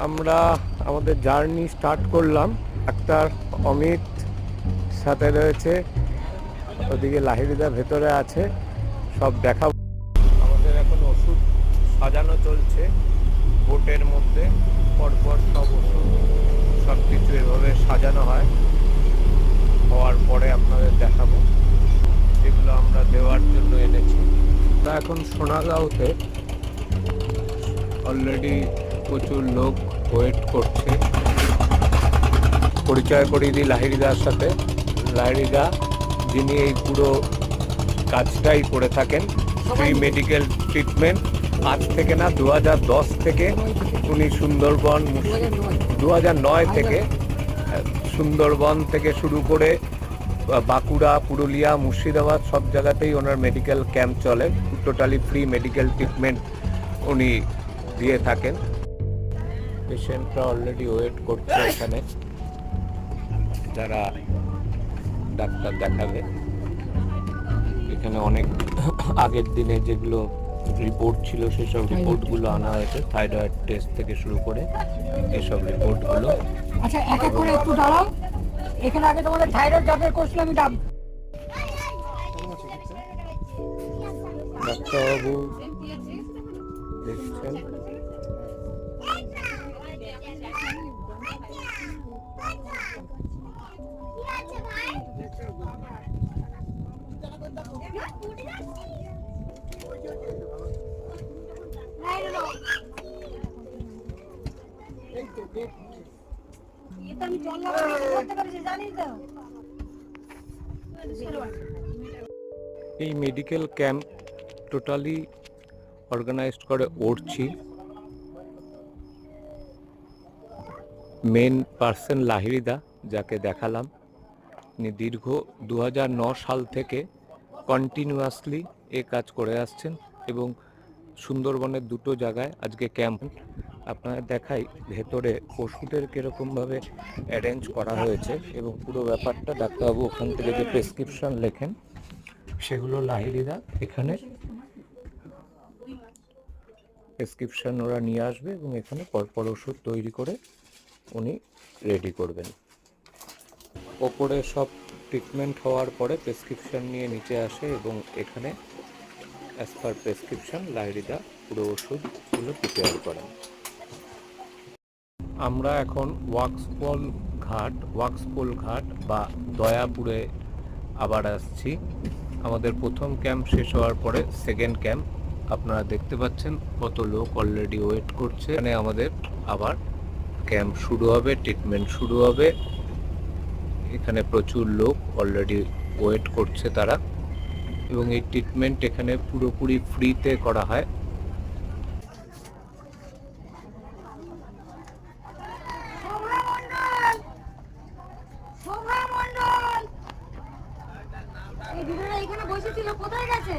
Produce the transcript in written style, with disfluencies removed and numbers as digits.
আমরা আমাদের journey start করলাম। ডাক্তার অমিত সাথে রয়েছে, ওদিকে লাহিড়িদা ভেতরে আছে, সব দেখাবো। আমাদের এখন ওষুধ সাজানো চলছে বোটের মধ্যে, পরপর সব ওষুধ সব কিছু এভাবে সাজানো হয়। হওয়ার পরে আপনাদের দেখাবো যেগুলো আমরা দেওয়ার জন্য এনেছি। আমরা এখন সোনাগাঁওতে অলরেডি প্রচুর লোক ওয়েট করছে। পরিচয় করিয়ে দিই লাহিড়িদার সাথে। লাহিড়িদা যিনি এই পুরো কাজটাই করে থাকেন, ফ্রি মেডিকেল ট্রিটমেন্ট। আজ থেকে না, 2010 থেকে উনি সুন্দরবন, 2009 থেকে সুন্দরবন থেকে শুরু করে বাঁকুড়া, পুরুলিয়া, মুর্শিদাবাদ সব জায়গাতেই ওনার মেডিকেল ক্যাম্প চলে। টোটালি ফ্রি মেডিকেল ট্রিটমেন্ট উনি দিয়ে থাকেন। পেশেন্টরা অলরেডি ওয়েট করছে এখানে, যারা ডাক্তার দেখাবে। এখানে অনেক আগের দিনে যেগুলো রিপোর্ট ছিল সেসব রিপোর্টগুলো আনা হয়েছে, থাইরয়েড টেস্ট থেকে শুরু করে এসব রিপোর্টগুলো। আচ্ছা, এক এক করে একটু দাঁড়াও। এখানে আগে তোমাদের থাইরয়েড যাদের করছিলাম আমি ডাক্তারবাবু দেখছেন। এই মেডিকেল ক্যাম্প টোটালি অর্গানাইজড করে ওরছি। মেন পার্সন লাহিড়িদা, যাকে দেখালাম, উনি দীর্ঘ 2009 সাল থেকে কন্টিনিউয়াসলি এ কাজ করে আসছেন এবং সুন্দরবনের দুটো জায়গায় আজকে ক্যাম্প। আপনাদের দেখাই ভেতরে ওষুধের কীরকমভাবে অ্যারেঞ্জ করা হয়েছে এবং পুরো ব্যাপারটা। ডাক্তারবাবু ওখান থেকে যে প্রেসক্রিপশন লেখেন সেগুলো লাহিড়িদা এখানে প্রেসক্রিপশন ওরা নিয়ে আসবে এবং এখানে পরপর ওষুধ তৈরি করে উনি রেডি করবেন। ওপরে সব ট্রিটমেন্ট হওয়ার পরে প্রেসক্রিপশন নিয়ে নিচে আসে এবং এখানে অ্যাজ পার প্রেসক্রিপশন লাহিড়িদা পুরো ওষুধগুলো প্রিপেয়ার করেন। আমরা এখন ওয়াক্সপোল ঘাট বা দয়াপুরে আবার আসছি। আমাদের প্রথম ক্যাম্প শেষ হওয়ার পরে সেকেন্ড ক্যাম্প। আপনারা দেখতে পাচ্ছেন কত লোক অলরেডি ওয়েট করছে। এখানে আমাদের আবার ক্যাম্প শুরু হবে, ট্রিটমেন্ট শুরু হবে। এখানে প্রচুর লোক অলরেডি ওয়েট করছে তারা, এবং এই ট্রিটমেন্ট এখানে পুরোপুরি ফ্রিতে করা হয়। এখানে বসেছিল, কোথায় গেছে?